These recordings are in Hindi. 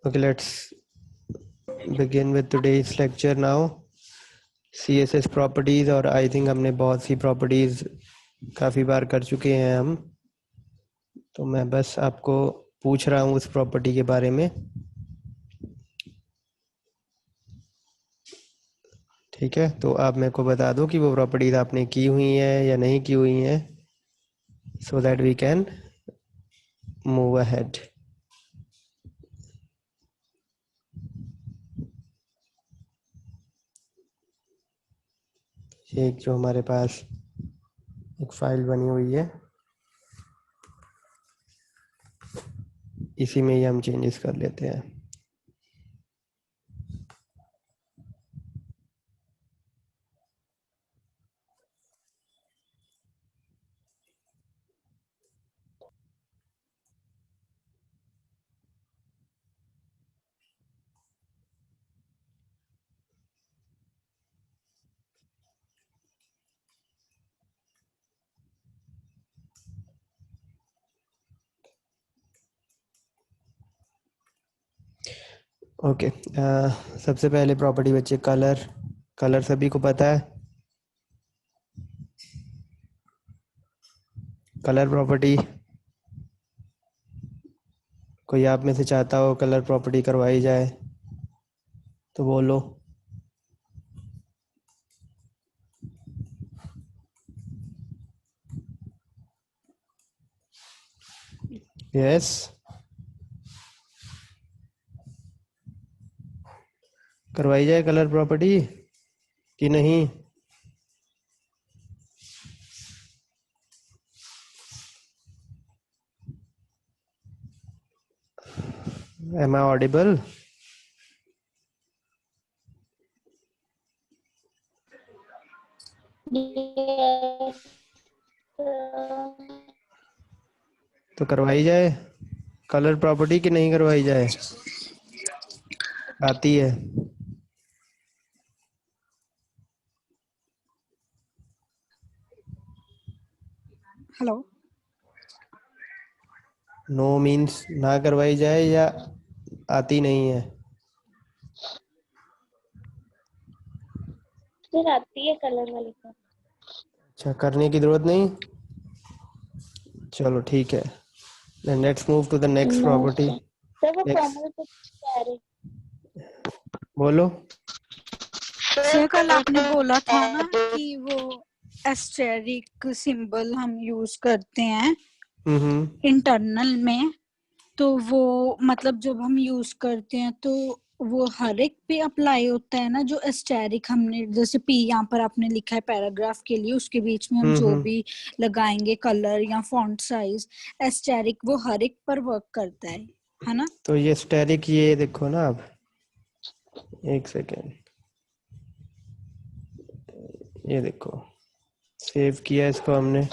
Okay, let's begin with today's lecture now. CSS properties, और आई थिंक हमने बहुत सी प्रॉपर्टीज काफ़ी बार कर चुके हैं हम, तो मैं बस आपको पूछ रहा हूँ उस प्रॉपर्टी के बारे में। ठीक है, तो आप मेरे को बता दो कि वो प्रॉपर्टीज आपने की हुई हैं या नहीं की हुई हैं, so that we can move ahead. एक जो हमारे पास एक फाइल बनी हुई है, इसी में ही हम चेंजेस कर लेते हैं। ओके, सबसे पहले प्रॉपर्टी बच्चे कलर। कलर सभी को पता है, कलर प्रॉपर्टी। कोई आप में से चाहता हो कलर प्रॉपर्टी करवाई जाए तो बोलो। यस, करवाई जाए कलर प्रॉपर्टी कि नहीं? Am I audible? तो करवाई जाए कलर प्रॉपर्टी कि नहीं करवाई जाए? आती है? हेलो, नो मीन्स ना करवाई जाए या आती नहीं है? सर आती है कलर वाली का। अच्छा, करने की जरूरत नहीं? चलो ठीक है, then let's move to the next no property. Sir वो Next, कोमल कुछ कह रही। बोलो। सर कल आपने बोला था ना कि वो एस्टेरिक सिंबल हम यूज करते हैं इंटरनल में, तो वो मतलब जब हम यूज करते हैं तो वो हर एक पे अप्लाई होता है ना। जो एस्टेरिक हमने जैसे पी यहाँ पर आपने लिखा है पैराग्राफ के लिए, उसके बीच में हम जो भी लगाएंगे कलर या फॉन्ट साइज, एस्टेरिक वो हर एक पर वर्क करता है ना? तो ये स्टेरिक, ये देखो ना आप, एक सेकेंड, ये देखो सेव किया इसको हमने।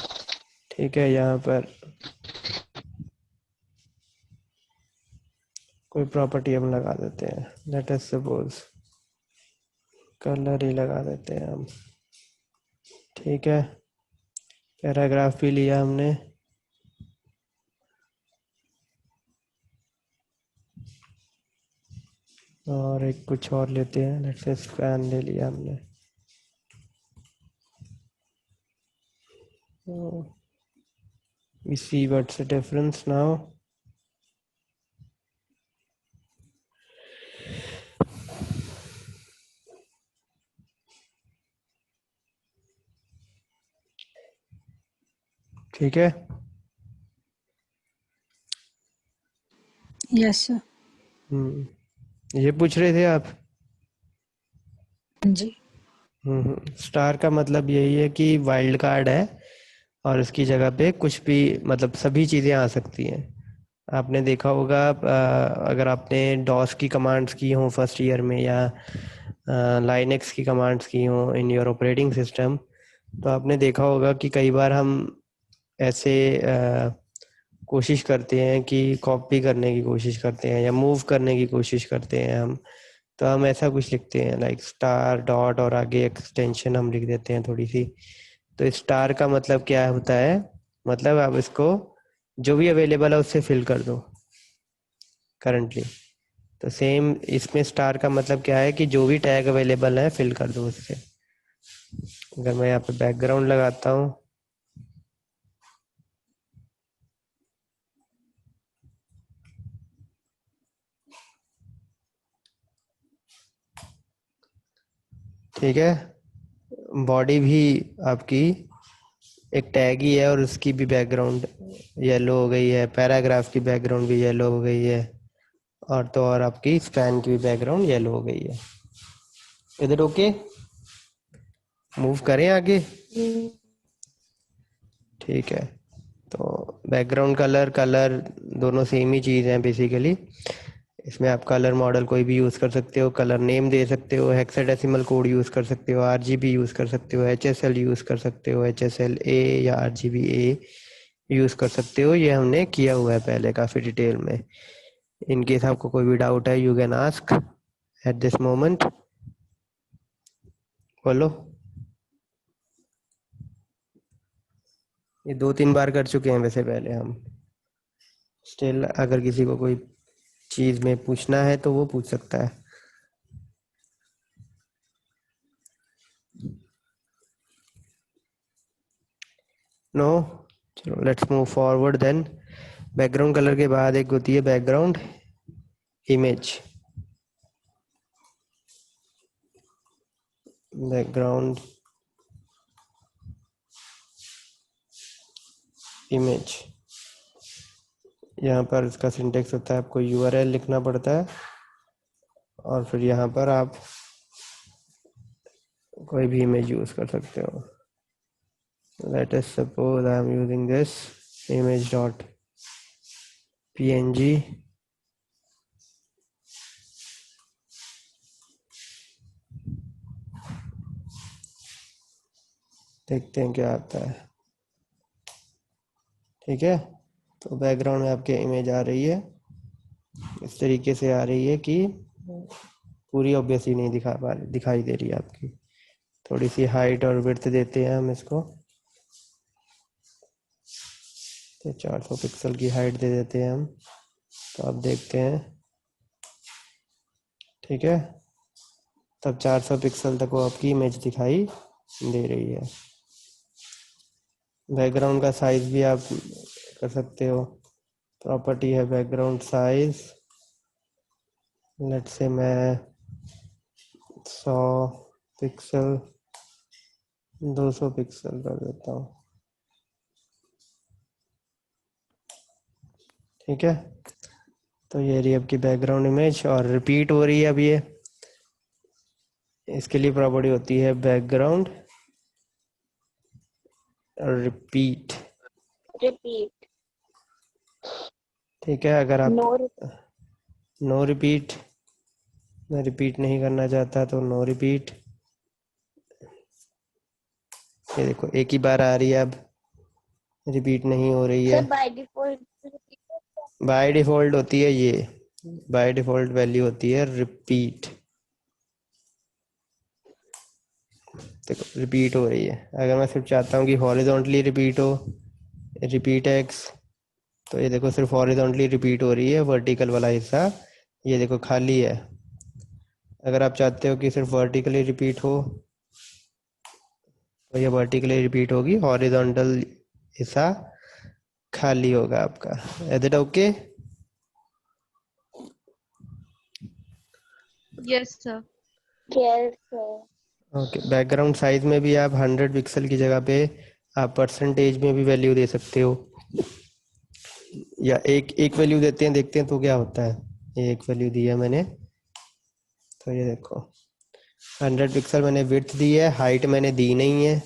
ठीक है, यहाँ पर कोई प्रॉपर्टी हम लगा देते हैं, लेट अस सपोज कलर ही लगा देते हैं हम। ठीक है, पैराग्राफ भी लिया हमने, और एक कुछ और लेते हैं, लेट्स से स्पैन ले लिया हमने। We see what's the difference now. ठीक है, यस सर। ये पूछ रहे थे आप? जी। स्टार का मतलब यही है कि वाइल्ड कार्ड है और उसकी जगह पे कुछ भी, मतलब सभी चीज़ें आ सकती हैं। आपने देखा होगा, अगर आपने डॉस की कमांड्स की हों फर्स्ट ईयर में, या लाइनेक्स की कमांड्स की हों इन योर ऑपरेटिंग सिस्टम, तो आपने देखा होगा कि कई बार हम ऐसे कोशिश करते हैं कि कॉपी करने की कोशिश करते हैं या मूव करने की कोशिश करते हैं हम, तो हम ऐसा कुछ लिखते हैं लाइक स्टार डॉट, और आगे एक्सटेंशन हम लिख देते हैं थोड़ी सी। तो स्टार का मतलब क्या होता है, मतलब आप इसको जो भी अवेलेबल है उससे फिल कर दो करंटली। तो सेम इसमें स्टार का मतलब क्या है कि जो भी टैग अवेलेबल है फिल कर दो उससे। अगर मैं यहाँ पे बैकग्राउंड लगाता हूँ, ठीक है, बॉडी भी आपकी एक टैग ही है और उसकी भी बैकग्राउंड येलो हो गई है, पैराग्राफ की बैकग्राउंड भी येलो हो गई है, और तो और आपकी स्पैन की भी बैकग्राउंड येलो हो गई है। इधर ओके, मूव करें आगे। ठीक है, तो बैकग्राउंड कलर कलर दोनों सेम ही चीज़ हैं बेसिकली। इसमें आप कलर मॉडल कोई भी यूज़ कर सकते हो, कलर नेम दे सकते हो, हेक्साडेसिमल कोड यूज़ कर सकते हो, आरजीबी यूज़ कर सकते हो, एचएसएल यूज़ कर सकते हो, एचएसएल ए या आरजीबी ए यूज़ कर सकते हो। ये हमने किया हुआ है पहले काफ़ी डिटेल में। इन केस आपको कोई भी डाउट है, you can ask at this moment. बोलो। ये 2-3 बार कर चुके हैं वैसे पहले हम। स्टिल अगर किसी को कोई चीज़ में पूछना है तो वो पूछ सकता है। नो, चलो let's move forward then. Background colour के बाद एक होती है बैकग्राउंड इमेज। बैकग्राउंड इमेज, यहाँ पर इसका सिंटेक्स होता है, आपको यूआरएल लिखना पड़ता है और फिर यहाँ पर आप कोई भी इमेज यूज़ कर सकते हो। Let us suppose I am using this image dot png। देखते हैं क्या आता है। ठीक है, तो बैकग्राउंड में आपके इमेज आ रही है, इस तरीके से आ रही है कि पूरी ऑब्वियसली नहीं दिखाई दे रही है आपकी। थोड़ी सी हाइट और विड्थ देते हैं हम इसको, तो 400 पिक्सल की हाइट दे देते हैं हम, तो आप देखते हैं। ठीक है, तब 400 पिक्सल तक वो आपकी इमेज दिखाई दे रही है। बैकग्राउंड का साइज भी आप कर सकते हो, प्रॉपर्टी है बैकग्राउंड साइज। लेट्स से मैं 100 पिक्सल 200 पिक्सल कर देता हूँ। ठीक है, तो ये रही आपकी बैकग्राउंड इमेज और रिपीट हो रही है अब ये। इसके लिए प्रॉपर्टी होती है बैकग्राउंड रिपीट। रिपीट। ठीक है, अगर आप नो नो रिपीट, मैं रिपीट नहीं करना चाहता तो नो रिपीट। ये देखो एक ही बार आ रही है, अब रिपीट नहीं हो रही है। Sir by default by default होती है ये, बाय डिफॉल्ट वैल्यू होती है रिपीट। देखो रिपीट हो रही है। अगर मैं सिर्फ चाहता हूँ कि हॉरिजॉन्टली रिपीट हो, रिपीट एक्स, तो ये देखो सिर्फ हॉरिजॉन्टली रिपीट हो रही है, वर्टिकल वाला हिस्सा ये देखो खाली है। अगर आप चाहते हो कि सिर्फ वर्टिकली रिपीट हो तो ये वर्टिकली रिपीट होगी, हॉरिजॉन्टल हिस्सा खाली होगा आपका। Is it okay? Yes sir. Yes sir. Okay, background size में भी आप 100 पिक्सल की जगह पे आप परसेंटेज में भी वैल्यू दे सकते हो, या एक वैल्यू देते हैं, देखते हैं तो क्या होता है। ये एक वैल्यू दी है मैंने, तो ये देखो 100 पिक्सल मैंने विड्थ दी है, हाइट मैंने दी नहीं है।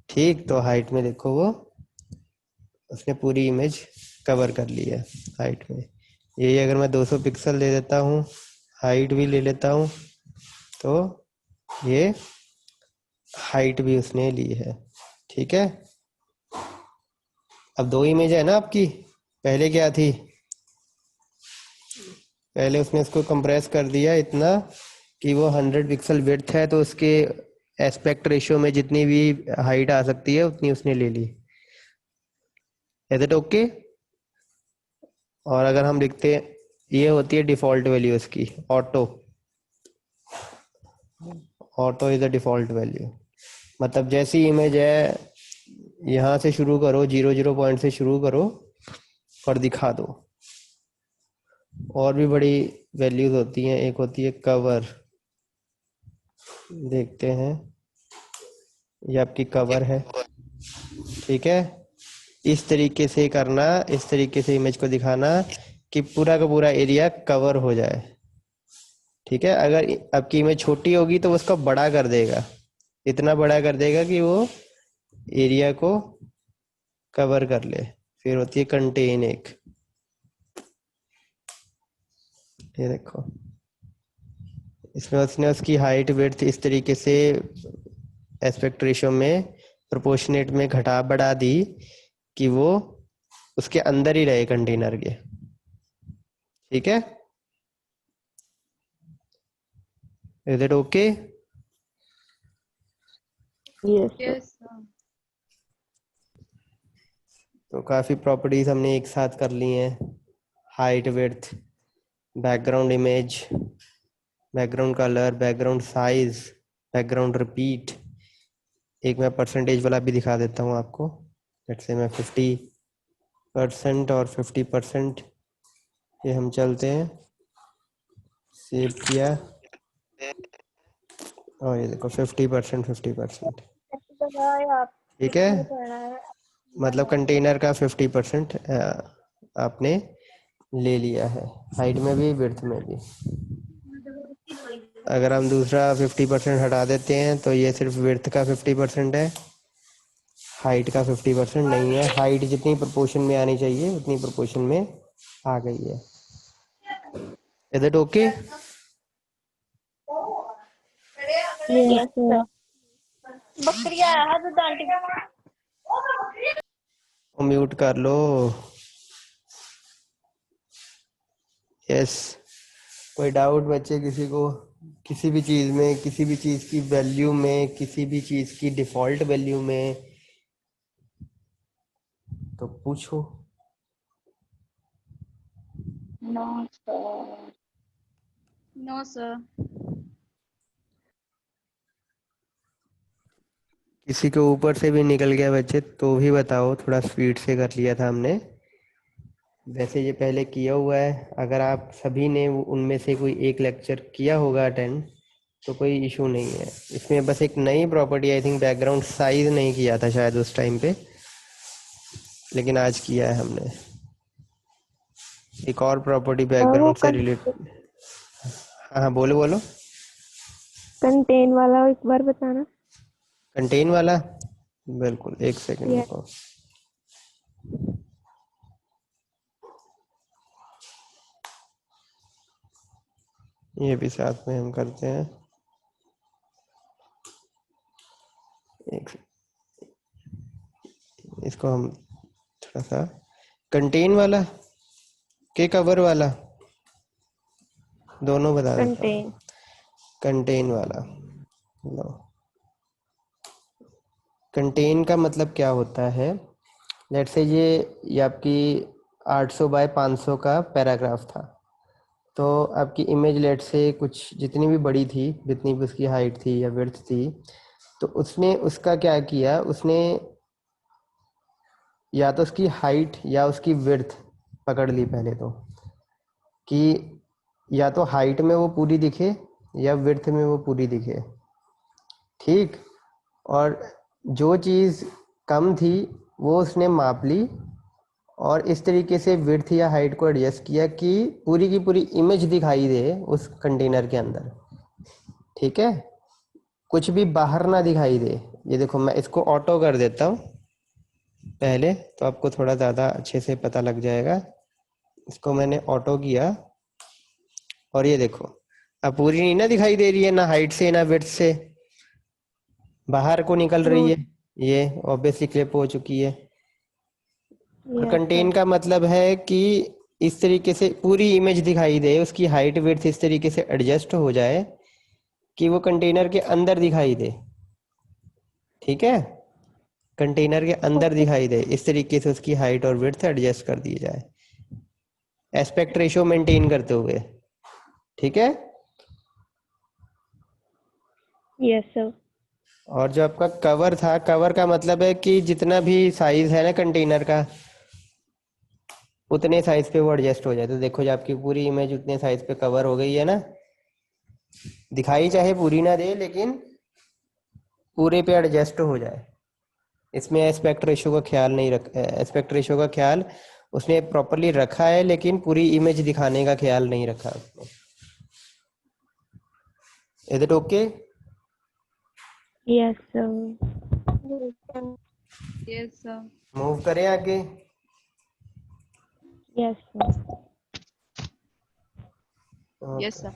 ठीक, तो हाइट में देखो वो उसने पूरी इमेज कवर कर ली है हाइट में। यही अगर मैं 200 पिक्सल दे देता हूँ, हाइट भी ले लेता हूँ, तो ये हाइट भी उसने ली है। ठीक है, अब दो इमेज है ना आपकी। पहले क्या थी, पहले उसने इसको कंप्रेस कर दिया इतना कि वो 100 पिक्सल विड्थ है, तो उसके एस्पेक्ट रेशियो में जितनी भी हाइट आ सकती है उतनी उसने ले ली। Is it okay? और अगर हम लिखते हैं ये होती है डिफ़ॉल्ट वैल्यू इसकी, auto. Auto is the default value. मतलब जैसी इमेज है, यहाँ से शुरू करो, 0 पॉइंट से शुरू करो और दिखा दो। और भी बड़ी वैल्यूज होती हैं, एक होती है कवर। देखते हैं, ये आपकी कवर है, ठीक है। इस तरीके से करना, इस तरीके से इमेज को दिखाना कि पूरा का पूरा एरिया कवर हो जाए, ठीक है। अगर आपकी इमेज छोटी होगी तो उसको बड़ा कर देगा, इतना बड़ा कर देगा कि वो एरिया को कवर कर ले। फिर होती है कंटेन एक, ये देखो, इसमें उसने उसकी हाइट विड्थ इस तरीके से एस्पेक्ट रेशियो में प्रोपोर्शनेट में घटा बढ़ा दी कि वो उसके अंदर ही रहे कंटेनर के, ठीक है। Is it okay? Yes. तो काफ़ी प्रॉपर्टीज हमने एक साथ कर ली हैं, height width, background image, background colour, background size, background repeat. एक मैं परसेंटेज वाला भी दिखा देता हूँ आपको। लेट्स से मैं 50% और 50% ये हम चलते हैं, सेव किया, और ये देखो 50%, 50%, ठीक है। मतलब कंटेनर का 50% आपने ले लिया है, हाइट में भी विड्थ में भी। अगर हम दूसरा 50% हटा देते हैं तो ये सिर्फ विड्थ का 50% है, हाइट का 50% नहीं है। हाइट जितनी प्रोपोर्शन में आनी चाहिए उतनी प्रोपोर्शन में आ गई है। Is it okay? Yes, sir. बकरियां है तो आंटी। म्यूट कर लो। यस, कोई डाउट बच्चे किसी को, किसी भी चीज़ में, किसी भी चीज़ की वैल्यू में, किसी भी चीज़ की डिफ़ॉल्ट वैल्यू में, तो पूछो। No, sir. No sir. किसी के ऊपर से भी निकल गया बच्चे तो भी बताओ, थोड़ा स्पीड से कर लिया था हमने। वैसे ये पहले किया हुआ है, अगर आप सभी ने उनमें से कोई एक लेक्चर किया होगा अटेंड तो कोई इशू नहीं है। इसमें बस एक नई property, I think background size नहीं किया था शायद उस टाइम पे, लेकिन आज किया है हमने। एक और प्रॉपर्टी वो बैकग्राउंड से रिलेट, हाँ हाँ बोलो बोलो। कंटेन वाला एक बार बताना। कंटेन वाला, बिल्कुल, एक सेकंड Yes. रुको। ये भी साथ में हम करते हैं, एक इसको हम थोड़ा सा, कंटेन वाला के कवर वाला, दोनों बता देता हूँ। कंटेन। कंटेन वाला लो। कंटेन का मतलब क्या होता है, लेट्स से ये आपकी 800 बाय 500 का पैराग्राफ था, तो आपकी इमेज लेट से कुछ जितनी भी बड़ी थी, जितनी भी उसकी हाइट थी या विड्थ थी, तो उसने उसका क्या किया, उसने या तो उसकी हाइट या उसकी विड्थ पकड़ ली पहले तो, कि या तो हाइट में वो पूरी दिखे या विड्थ में वो पूरी दिखे, ठीक। और जो चीज़ कम थी वो उसने माप ली और इस तरीके से विड्थ या हाइट को एडजस्ट किया कि पूरी की पूरी इमेज दिखाई दे उस कंटेनर के अंदर, ठीक है, कुछ भी बाहर ना दिखाई दे। ये देखो मैं इसको ऑटो कर देता हूँ पहले, तो आपको थोड़ा ज़्यादा अच्छे से पता लग जाएगा। इसको मैंने ऑटो किया और ये देखो अब पूरी नहीं ना दिखाई दे रही है, ना हाइट से ना विड्थ से, बाहर को निकल रही है, ये ऑब्वियसली क्लिप हो चुकी है। और Yes, कंटेन sir. का मतलब है कि इस तरीके से पूरी इमेज दिखाई दे, उसकी हाइट विड्थ इस तरीके से एडजस्ट हो जाए कि वो कंटेनर के अंदर दिखाई दे, ठीक है, कंटेनर के अंदर Okay. दिखाई दे, इस तरीके से उसकी हाइट और विड्थ एडजस्ट कर दी जाए। एस्पेक्ट रेशियो मेंटेन करते हुए, ठीक है। Yes sir. और जो आपका कवर था, कवर का मतलब है कि जितना भी साइज है ना कंटेनर का, उतने साइज पे वो एडजस्ट हो जाए। तो देखो जो आपकी पूरी इमेज उतने साइज पे कवर हो गई है ना, दिखाई चाहे पूरी ना दे लेकिन पूरे पे एडजस्ट हो जाए। इसमें एस्पेक्ट रेशियो का ख्याल नहीं रख एस्पेक्ट रेशियो का ख्याल उसने प्रॉपरली रखा है, लेकिन पूरी इमेज दिखाने का ख्याल नहीं रखा उसने। Is it okay? Yes sir. Yes sir. Move करें आगे। Yes sir. Yes sir.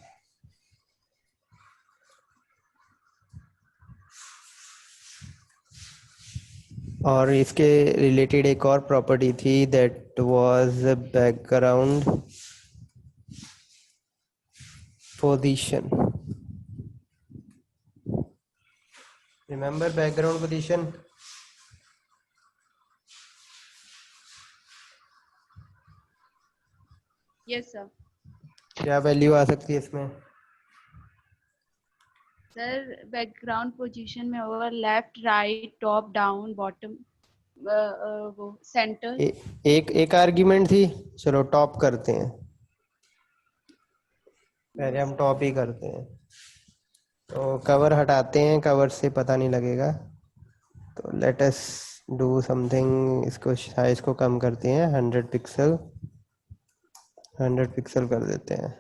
और इसके रिलेटेड एक और प्रॉपर्टी थी, that was background position. Remember background position? Yes sir. क्या वैल्यू आ सकती है इसमें? सर बैकग्राउंड पोजीशन में होगा left, right, top, down, bottom, वो सेंटर। एक एक आर्ग्यूमेंट थी। चलो टॉप करते हैं, पहले हम टॉप ही करते हैं। तो कवर हटाते हैं, कवर से पता नहीं लगेगा। तो लेट अस डू समथिंग, इसको साइज को कम करते हैं, 100 पिक्सल, 100 पिक्सल कर देते हैं।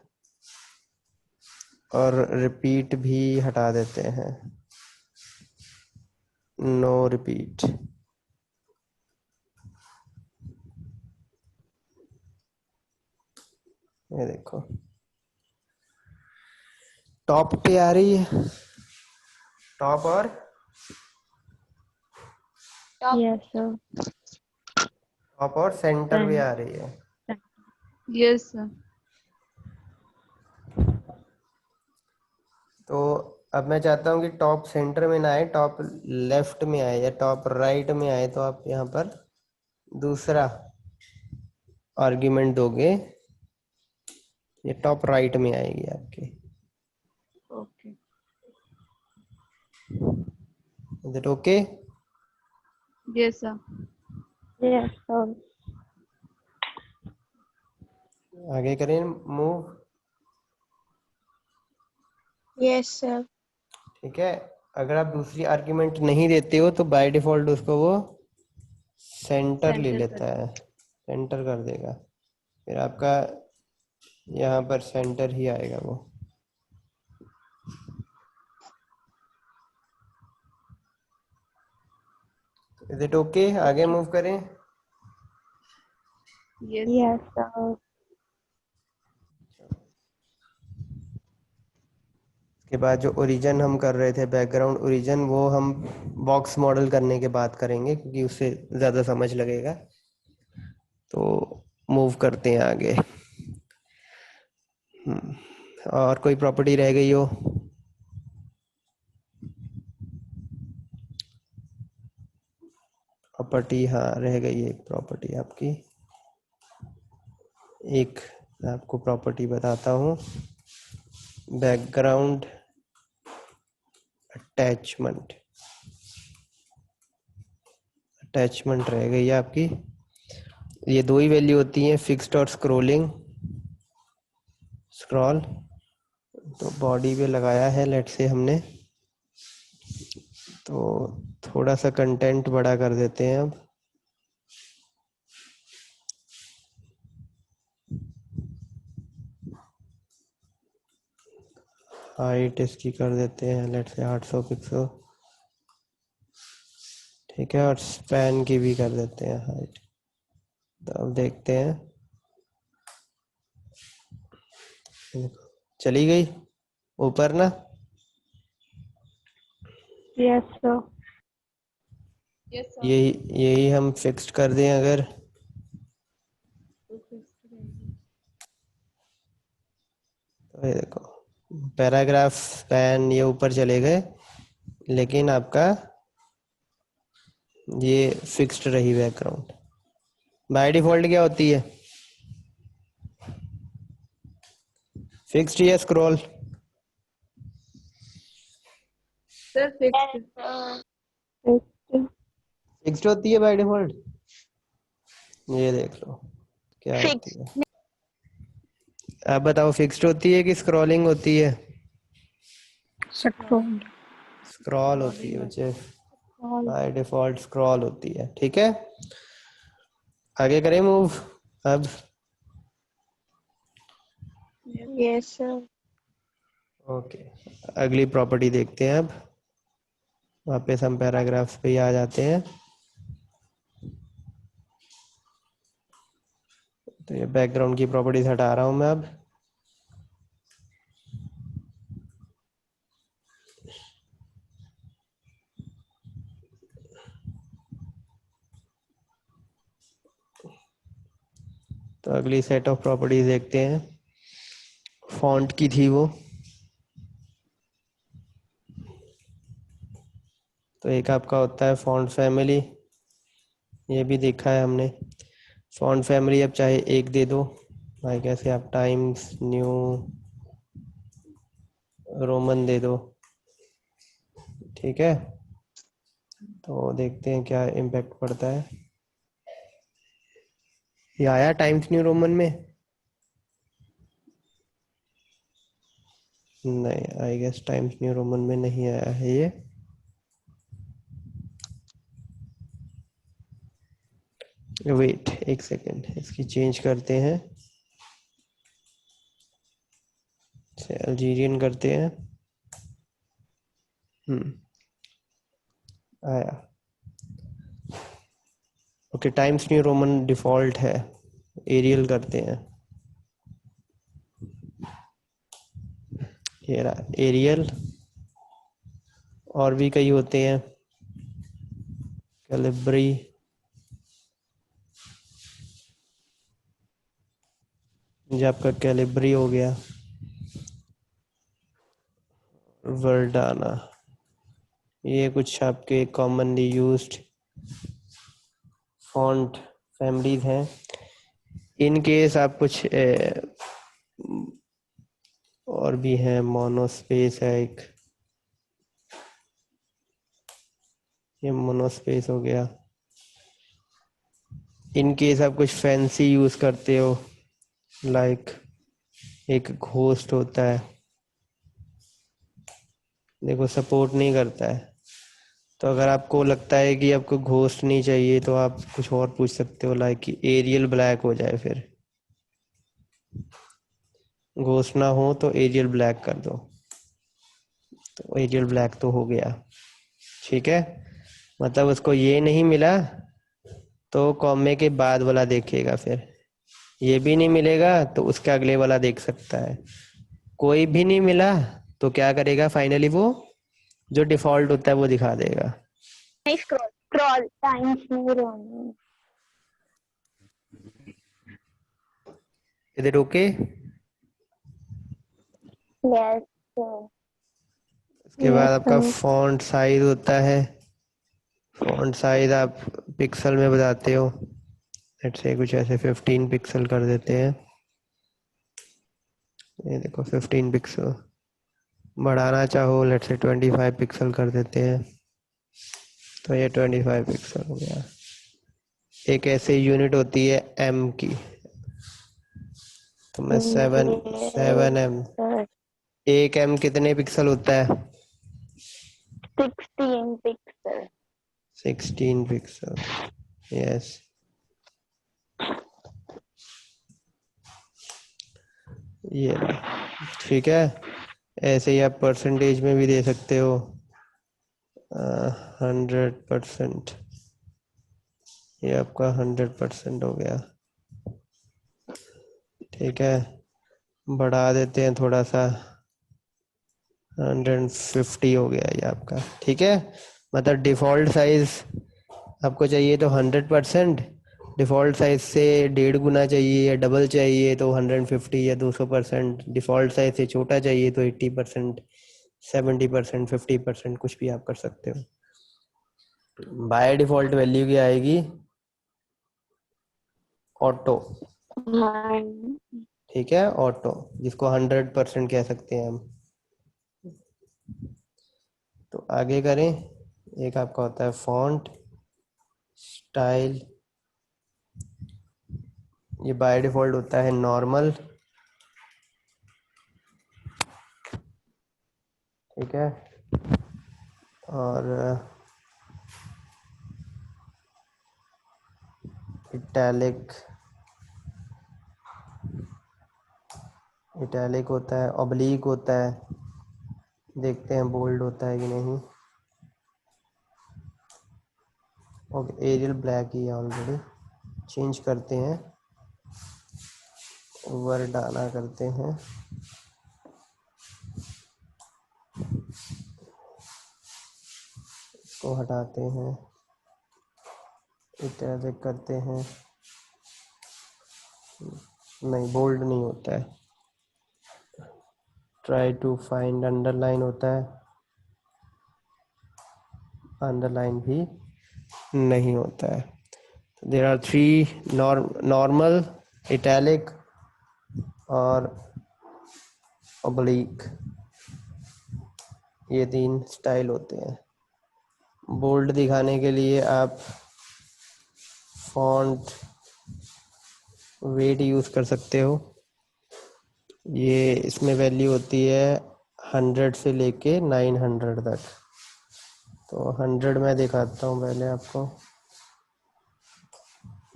और रिपीट भी हटा देते हैं, नो रिपीट। ये देखो टॉप पे आ रही है, टॉप और यस सर। टॉप और सेंटर पे आ रही है। Yes sir. तो अब मैं चाहता हूँ कि टॉप सेंटर में ना आए, टॉप लेफ्ट में आए या टॉप राइट में आए। तो आप यहाँ पर दूसरा आर्ग्यूमेंट दोगे, ये टॉप राइट में आएगी आपके। Okay. Is it okay? Yes sir. Yes sir. आगे करें मूव। Yes sir. ठीक है, अगर आप दूसरी आर्ग्यूमेंट नहीं देते हो तो बाय डिफॉल्ट उसको वो सेंटर ले सेंटर लेता कर। है, सेंटर कर देगा। फिर आपका यहाँ पर सेंटर ही आएगा वो। Is it okay? आगे मूव करें। Yes yes sir. सर। के बाद जो ओरिजिन हम कर रहे थे, बैकग्राउंड ओरिजिन, वो हम बॉक्स मॉडल करने के बाद करेंगे क्योंकि उससे ज़्यादा समझ लगेगा। तो मूव करते हैं आगे। और कोई प्रॉपर्टी रह गई हो? प्रॉपर्टी, हाँ रह गई है एक प्रॉपर्टी आपकी। एक आपको प्रॉपर्टी बताता हूँ, बैकग्राउंड अटैचमेंट। अटैचमेंट रह गई है आपकी। ये दो ही वैल्यू होती हैं, फिक्स्ड और स्क्रॉलिंग। स्क्रॉल तो बॉडी पे लगाया है लेट से हमने, तो थोड़ा सा कंटेंट बड़ा कर देते हैं अब। हाइट इसकी कर देते हैं लेट से 800 पिक्सल, ठीक है। और स्पैन की भी कर देते हैं हाइट। तो अब देखते हैं, चली गई ऊपर ना। Yes sir. Yes sir. यही यही हम फिक्स्ड कर दें अगर, तो ये देखो पैराग्राफ स्पैन ये ऊपर चले गए, लेकिन आपका ये फिक्स्ड रही बैकग्राउंड। बाय डिफॉल्ट क्या होती है? फिक्स्ड या स्क्रॉल? Sir fixed. फिक्स्ड होती है बाय डिफॉल्ट। ये देख लो क्या होती है। आप बताओ फिक्स्ड होती है कि स्क्रॉलिंग होती है? स्क्रॉल। स्क्रॉल होती है बच्चे, बाय डिफॉल्ट स्क्रॉल होती है। ठीक है, आगे करें मूव अब। Yes sir. ओके, अगली प्रॉपर्टी देखते हैं अब। वापस हम पैराग्राफ्स पे ही आ जाते हैं। तो ये बैकग्राउंड की प्रॉपर्टीज हटा रहा हूं मैं अब। तो अगली सेट ऑफ प्रॉपर्टीज देखते हैं। फॉन्ट की थी वो। तो एक आपका होता है फॉन्ट फैमिली, ये भी देखा है हमने। फॉन्ट फैमिली अब चाहे एक दे दो, भाई कैसे आप टाइम्स न्यू रोमन दे दो। ठीक है, तो देखते हैं क्या इम्पैक्ट पड़ता है। ये आया टाइम्स न्यू रोमन में? नहीं, I guess Times New Roman में नहीं आया है ये। वेट एक सेकेंड, इसकी चेंज करते हैं, अल्जीरियन करते हैं। आया। Okay, times New Roman default है, एरियल करते हैं। ये रहा एरियल। और भी कई होते हैं, कैलिब्री, जो आपका कैलिब्री हो गया, वर्डाना, ये कुछ आपके कॉमनली यूज्ड फॉन्ट फैमिलीज हैं। इन केस आप कुछ और भी हैं, मोनोस्पेस है एक, ये मोनोस्पेस हो गया। इन केस आप कुछ फैंसी यूज करते हो, लाइक एक घोस्ट होता है, देखो सपोर्ट नहीं करता है। तो अगर आपको लगता है कि आपको घोस्ट नहीं चाहिए तो आप कुछ और पूछ सकते हो, लाइक कि एरियल ब्लैक हो जाए, फिर घोस्ट ना हो तो एरियल ब्लैक कर दो, तो एरियल ब्लैक तो हो गया। ठीक है, मतलब उसको ये नहीं मिला तो कॉमे के बाद वाला देखेगा, फिर ये भी नहीं मिलेगा तो उसका अगले वाला देख सकता है। कोई भी नहीं मिला तो क्या करेगा, फाइनली वो जो डिफॉल्ट होता है वो दिखा देगा। Scroll scroll times New Roman. इधर ओके। Yes sir. उसके बाद यस आपका सर। फॉन्ट साइज होता है। फॉन्ट साइज आप पिक्सल में बताते हो, लेट्स से कुछ ऐसे 15 पिक्सल कर देते हैं। ये देखो 15 पिक्सल, बढ़ाना चाहो लेट्स से 25 पिक्सल कर देते हैं, तो ये 25 पिक्सल हो गया। एक ऐसे यूनिट होती है एम की, तो मैं 7 एम, सर एक एम कितने पिक्सल होता है? 16 पिक्सल। 16 pixel, yes. ये रहा, ठीक है। ऐसे ही आप परसेंटेज में भी दे सकते हो, 100%, ये आपका 100% हो गया। ठीक है, बढ़ा देते हैं थोड़ा सा, 150 हो गया ये आपका। ठीक है, मतलब डिफ़ॉल्ट साइज आपको चाहिए तो 100%, डिफ़ॉल्ट साइज से 1.5 गुना चाहिए या डबल चाहिए तो 150 या 200%, डिफ़ॉल्ट साइज से छोटा चाहिए तो 80%, 70%, 50%, कुछ भी आप कर सकते हो। बाय डिफ़ॉल्ट वैल्यू क्या आएगी? ऑटो। ठीक है, ऑटो, जिसको 100% कह सकते हैं हम। तो आगे करें, एक आपका होता है फॉन्ट स्टाइल, ये बाय डिफॉल्ट होता है नॉर्मल, ठीक है। और इटैलिक, इटैलिक होता है, ऑब्लिक होता है, देखते हैं बोल्ड होता है कि नहीं। ओके, एरियल ब्लैक ही है ऑलरेडी, चेंज करते हैं, वर्डाना करते हैं, इसको हटाते हैं, इटैलिक करते हैं, नहीं बोल्ड नहीं होता है। ट्राई टू फाइंड, अंडरलाइन होता है, अंडरलाइन भी नहीं होता है। देयर आर 3, नॉर्मल, इटैलिक और ऑब्लिक, ये 3 स्टाइल होते हैं। बोल्ड दिखाने के लिए आप फॉन्ट वेट यूज़ कर सकते हो, ये इसमें वैल्यू होती है 100 से लेके 900 तक। तो 100 मैं दिखाता हूँ पहले आपको,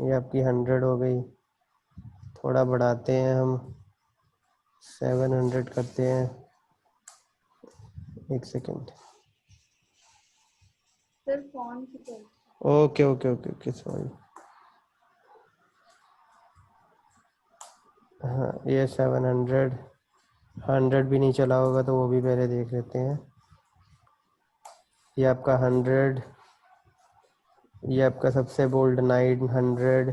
ये आपकी 100 हो गई, थोड़ा बढ़ाते हैं हम, 700 करते हैं, एक सेकेंड। सर फोन की तरफ। Okay okay okay okay, sorry. हाँ, ये 700, 100 भी नहीं चला होगा तो वो भी पहले देख लेते हैं। ये आपका 100, ये आपका सबसे बोल्ड 900,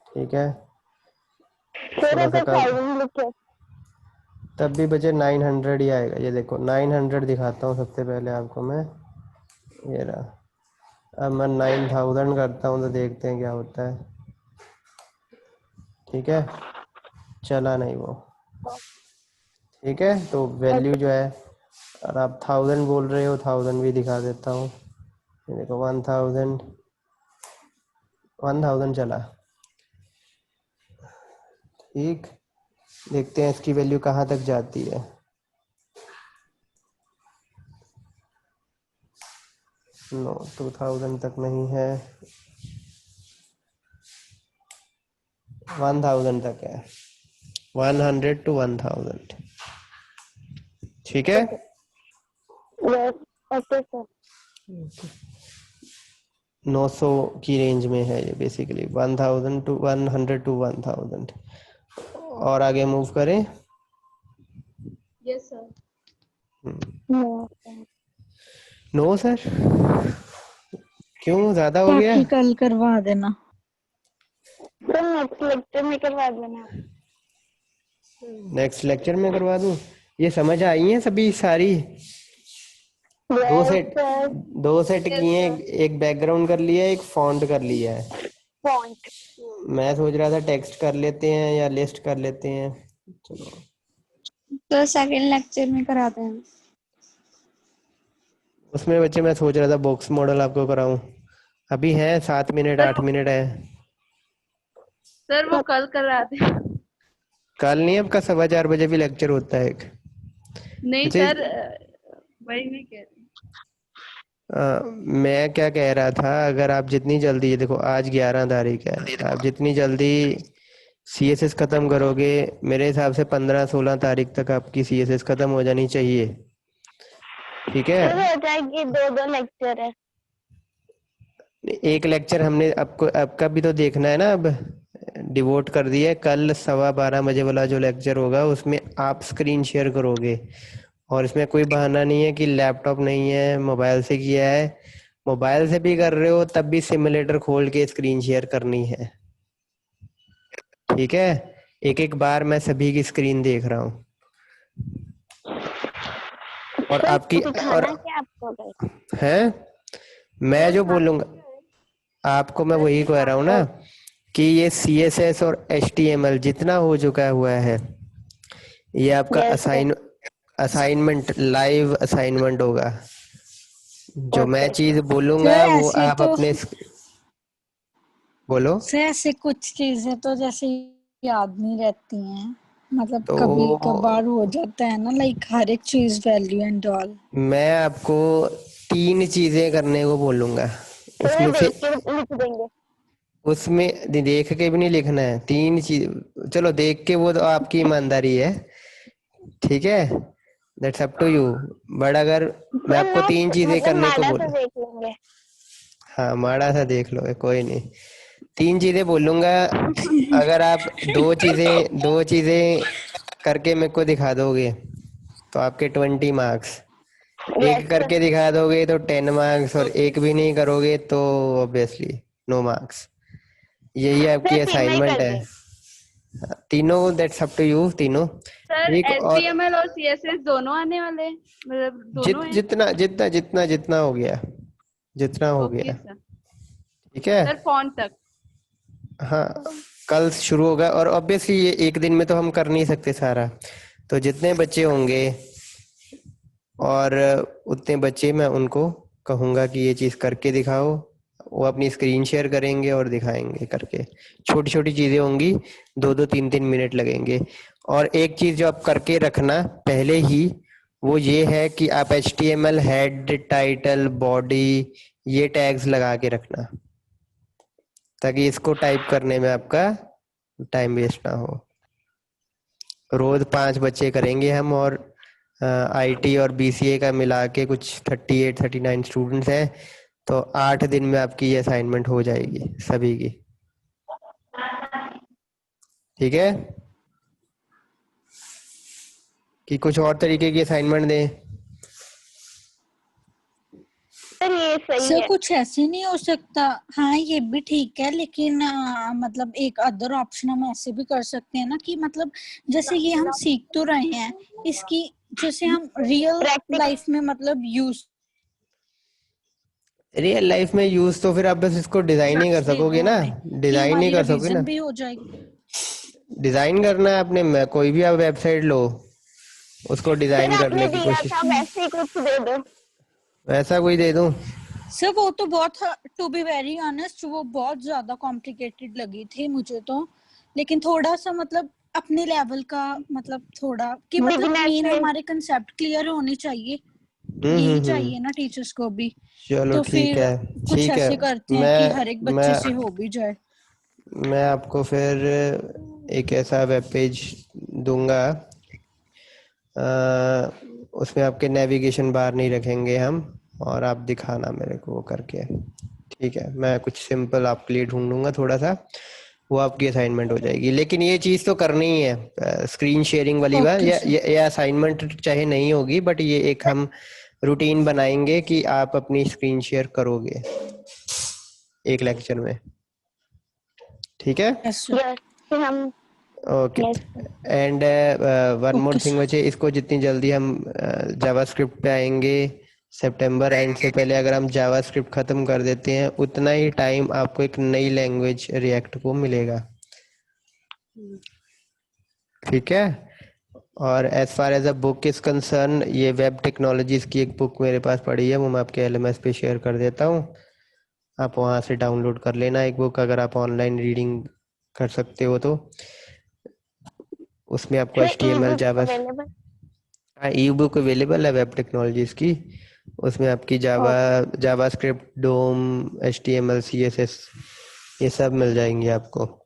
ठीक है। थोड़ा सा कम, तब भी बचे 900 ही आएगा। ये देखो 900 दिखाता हूँ सबसे पहले आपको मैं, ये रहा। अब मैं 9000 करता हूँ तो देखते हैं क्या होता है, ठीक है। चला नहीं वो, ठीक है। तो वैल्यू जो है, और आप 1000 बोल रहे हो, 1000 भी दिखा देता हूँ। ये देखो 1000, 1000 चला, ठीक। देखते हैं इसकी वैल्यू कहाँ तक जाती है। नो, 2000 तक नहीं है, 1000 तक है, 100 to 1000, ठीक है। Okay sir. 900 की रेंज में है ये बेसिकली, 1000 to 100 to 1000। और आगे मूव करें। Yes sir. नो सर, क्यों, ज़्यादा हो गया? प्रैक्टिकल करवा देना। सर नेक्स्ट लेक्चर में करवा देना। नेक्स्ट लेक्चर में करवा दूं? ये समझ आई है सभी सारी? दो सेट, दो सेट Yes, किए, sir. एक बैकग्राउंड कर लिया, एक फॉन्ट कर लिया है। फॉन्ट मैं सोच रहा था टेक्स्ट कर लेते हैं या लिस्ट कर लेते हैं, चलो। तो सेकंड लेक्चर में कराते हैं। उसमें बच्चे मैं सोच रहा था बॉक्स मॉडल आपको कराऊं, अभी है 7 मिनट, 8 मिनट है। सर वो कल कराते हैं। कल नहीं, अब का 4:15 भी लेक्चर होता है एक। नहीं अच्छा, सर, वही मैं कह रही हूँ। मैं क्या कह रहा था, अगर आप जितनी जल्दी, ये देखो आज 11 तारीख है, आप जितनी जल्दी CSS खत्म करोगे, मेरे हिसाब से 15-16 तारीख तक आपकी CSS खत्म हो जानी चाहिए, ठीक है। हो जाएगी, 2 लेक्चर है। एक लेक्चर हमने आपको, आपका भी तो देखना है ना, अब डिवोट कर दिया है। कल 12:15 वाला जो लेक्चर होगा उसमें आप स्क्रीन शेयर करोगे, और इसमें कोई बहाना नहीं है कि लैपटॉप नहीं है, मोबाइल से किया है। मोबाइल से भी कर रहे हो तब भी सिमुलेटर खोल के स्क्रीन शेयर करनी है, ठीक है। एक एक बार मैं सभी की स्क्रीन देख रहा हूँ, और आपकी, और क्या आपको है, मैं जो बोलूँगा आपको, मैं वही कह रहा हूँ ना, कि ये CSS और HTML जितना हो चुका हुआ है, ये आपका असाइनमेंट, लाइव असाइनमेंट होगा। जो मैं चीज बोलूंगा सर वो ऐसे आप तो अपने बोलो। सर ऐसे कुछ चीजें तो जैसे याद नहीं रहती हैं, मतलब तो कभी कभार हो जाता है ना, लाइक हर एक चीज वैल्यू एंड ऑल। मैं आपको 3 चीजें करने को बोलूंगा, उसमें से लिख देंगे। उसमें देख के भी नहीं लिखना है, 3 चीज। चलो देख के वो तो आपकी ईमानदारी है, ठीक है, that's up to you. But अगर मैं आपको 3 चीजें मतलब करने को माड़ा सा बोला, देख लेंगे। हाँ माड़ा सा देख लो, कोई नहीं, 3 चीजें बोलूंगा। अगर आप दो चीजें करके मेरे को दिखा दोगे तो आपके 20 मार्क्स, एक यस। करके दिखा दोगे तो 10 मार्क्स, और एक भी नहीं करोगे तो ऑब्वियसली नो मार्क्स। यही आपकी सर तीनों ही असाइनमेंट कर है। दें। तीनों, दैट्स अप टू यू, तीनों। सर एक और HTML और CSS दोनों आने वाले हैं, मतलब दोनों हैं? जितना जितना जितना जितना हो गया, जितना हो ओके गया, सर। ठीक है। सर फॉन्ट तक? हाँ, कल शुरू होगा, और ऑब्वियसली ये एक दिन में तो हम कर नहीं सकते सारा, तो जितने बच्चे होंगे और उतने बच्चे मैं उनको कहूंगा कि ये चीज करके दिखाओ, वो अपनी स्क्रीन शेयर करेंगे और दिखाएंगे करके। छोटी छोटी चीजें होंगी, 2-2 3-3 मिनट लगेंगे। और एक चीज जो आप करके रखना पहले ही, वो ये है कि आप HTML हेड, टाइटल, बॉडी, ये टैग्स लगा के रखना, ताकि इसको टाइप करने में आपका टाइम वेस्ट ना हो। रोज 5 बच्चे करेंगे हम, और IT और BCA का मिला के कुछ 38-39 स्टूडेंट्स हैं, तो 8 दिन में आपकी ये असाइनमेंट हो जाएगी सभी की, ठीक है। कि कुछ और तरीके की असाइनमेंट दें? सर ये सही सर है। कुछ ऐसे नहीं हो सकता? हाँ ये भी ठीक है, लेकिन मतलब एक अदर ऑप्शन हम ऐसे भी कर सकते हैं ना, कि मतलब जैसे ये हम सीख तो रहे हैं, इसकी जैसे हम रियल प्रैक्टिकल। लाइफ में मतलब यूज रियल लाइफ में यूज तो फिर आप बस इसको डिजाइन ही कर दे दो सकोगे ना, हमें, कि डिजाइन ही हमारी कर सकोगे रिवीजन ना। भी हो जाएगी। डिजाइन करना है आपने, कोई भी आप वेबसाइट लो, उसको सर डिजाइन आपने करने की दिया कोशिश, था वैसे ही कुछ दे दो। वैसा कोई दे दूं? सर वो तो बहुत, टू बी वेरी ऑनेस्ट, वो बहुत ज्यादा कॉम्प्लिकेटेड लगी थी मुझे तो, लेकिन थोड़ा सा मतलब अपने लेवल का, मतलब थोड़ा कि मतलब बिगिनर्स मेन में। हमारे कंसेप्ट क्लियर होने चाहिए, यही चाहिए हम्म। ना टीचर्स को भी। चलो तो ठीक फिर है, कुछ ठीक है। ऐसे करते हैं कि हर एक मैं बच्चे से हो भी जाए। मैं आपको फिर एक ऐसा वेब पेज दूंगा, उसमें आपके नेविगेशन बार नहीं रखेंगे हम, और आप दिखाना मेरे को वो करके, ठीक है। मैं कुछ सिंपल आपके लिए ढूंढूंगा थोड़ा सा, वो आपकी असाइनमेंट हो जाएगी। लेकिन ये चीज़ तो करनी ही है, स्क्रीन शेयरिंग वाली बात, ओके सर। या असाइनमेंट चाहे नहीं होगी, बट ये एक हम रूटीन बनाएंगे कि आप अपनी स्क्रीन शेयर करोगे एक लेक्चर में, ठीक है। Yes sir. यस। फिर हम। Okay. Yes. And one more okay thing sir. बचे, इसको जितनी जल्दी हम जावास्क्रिप्ट पे आएंगे, सितंबर एंड से पहले अगर हम जावास्क्रिप्ट खत्म कर देते हैं, उतना ही टाइम आपको एक नई लैंग्वेज रिएक्ट को मिलेगा, ठीक है। और as far as a book is concerned, ये वेब टेक्नोलॉजीज की एक बुक मेरे पास पड़ी है, वो मैं आपके LMS पे शेयर कर देता हूँ, आप वहाँ से डाउनलोड कर लेना एक बुक, अगर आप ऑनलाइन रीडिंग कर सकते हो तो। उसमें आपको सर ई HTML, बुक जावा, अवेलेबल। हाँ ई बुक अवेलेबल है वेब टेक्नोलॉजीज की। उसमें आपकी ओके। जावास्क्रिप्ट, डोम, HTML, CSS, ये सब मिल जाएंगी आपको।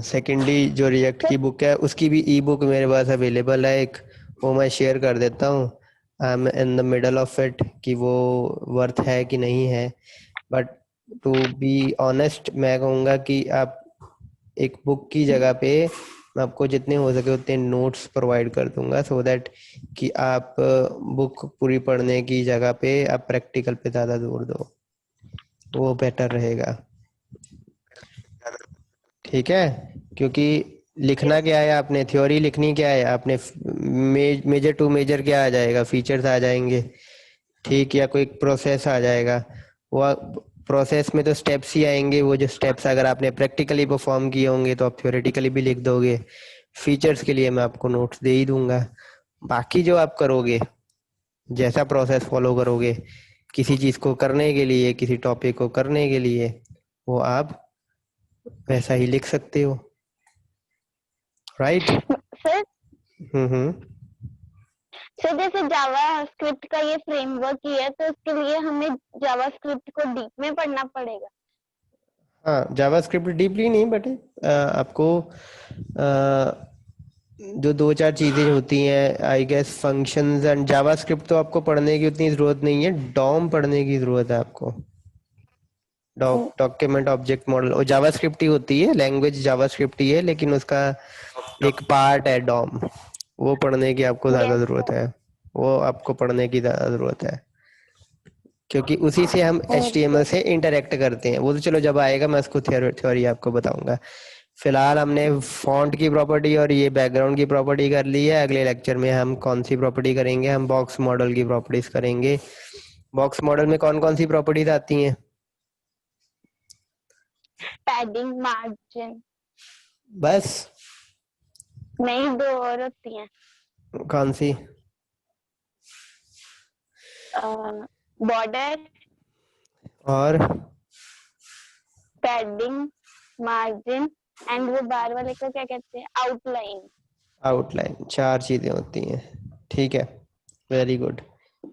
सेकेंडली जो रिएक्ट की बुक है, उसकी भी ई बुक मेरे पास अवेलेबल है एक, वो मैं शेयर कर देता हूँ। I am in the middle of it कि वो वर्थ है कि नहीं है, बट टू बी ऑनेस्ट मैं कहूँगा कि आप एक बुक की जगह पे मैं आपको जितने हो सके उतने नोट्स प्रोवाइड कर दूंगा, सो दैट कि आप बुक पूरी पढ़ने की जगह पे आप प्रैक्टिकल पे ज़्यादा जोर दो, वो बेटर रहेगा, ठीक है। क्योंकि लिखना क्या है, आपने थ्योरी लिखनी क्या है, आपने मेजर टू मेजर क्या आ जाएगा, फीचर्स आ जाएंगे, ठीक, या कोई प्रोसेस आ जाएगा, वो प्रोसेस में तो स्टेप्स ही आएंगे, वो जो स्टेप्स अगर आपने प्रैक्टिकली परफॉर्म किए होंगे तो आप थ्योरेटिकली भी लिख दोगे। फीचर्स के लिए मैं आपको नोट्स दे ही दूंगा। बाकी जो आप करोगे, जैसा प्रोसेस फॉलो करोगे किसी चीज को करने के लिए, किसी टॉपिक को करने के लिए, वो आप वैसा ही लिख सकते हो, राइट? सर हम्म। सर जैसे जावा स्क्रिप्ट का ये फ्रेमवर्क ही है, तो इसके लिए हमें जावा स्क्रिप्ट को डीप में पढ़ना पड़ेगा। हाँ, जावास्क्रिप्ट डीपली नहीं, बट आपको जो दो चार चीजें होती हैं, I guess functions and JavaScript, तो आपको पढ़ने की उतनी जरूरत नहीं है। डॉम पढ़ने की जरूरत है आपको, डॉक्यूमेंट ऑब्जेक्ट मॉडल। और जावास्क्रिप्ट ही होती है, लैंग्वेज जावास्क्रिप्ट ही है, लेकिन उसका एक पार्ट है डॉम, वो पढ़ने की आपको ज्यादा Yes, जरूरत है। वो आपको पढ़ने की ज्यादा जरूरत है, क्योंकि उसी से हम HTML से इंटरेक्ट करते हैं। वो तो चलो जब आएगा मैं उसको थ्योरी आपको बताऊंगा। फिलहाल हमने फॉन्ट की प्रॉपर्टी और ये बैकग्राउंड की प्रॉपर्टी कर ली है। अगले लेक्चर में हम कौन सी प्रॉपर्टी करेंगे? हम बॉक्स मॉडल की प्रॉपर्टीज करेंगे। बॉक्स मॉडल में कौन कौन सी प्रॉपर्टीज आती हैं? पैडिंग, मार्जिन, बस? नहीं, दो और होती हैं। कौन सी? बॉर्डर, और पैडिंग, मार्जिन एंड वो बार वाले को क्या कहते हैं? आउटलाइन। आउटलाइन, चार चीजें होती हैं। ठीक है, वेरी गुड।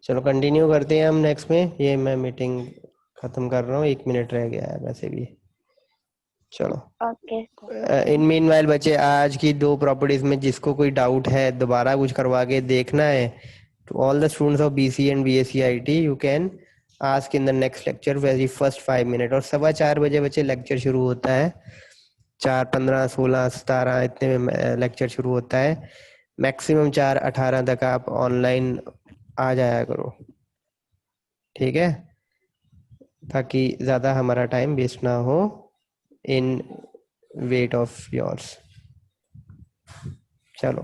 चलो कंटिन्यू करते हैं हम नेक्स्ट में। ये मैं मीटिंग खत्म कर रहा हूँ, 1 मिनट रह गया है वैसे भी। चलो। ओके। इन मीनवाइल बच्चे, आज की दो प्रॉपर्टीज में जिसको कोई डाउट है, दोबारा कुछ करवा के देखना है, to all the students of BC and BSc IT, you can ask in the next lecture very first 5 minute. और 4:15 बजे बच्चे लेक्चर शुरू होता है। 4:15, 16, 17 इतने में लेक्चर शुरू होता है। मैक्सिमम 4:18 तक आप ऑनलाइन आ जाया करो, ठीक है? ताकि ज्यादा हमारा टाइम वेस्ट ना हो इन वेट ऑफ योर्स। चलो।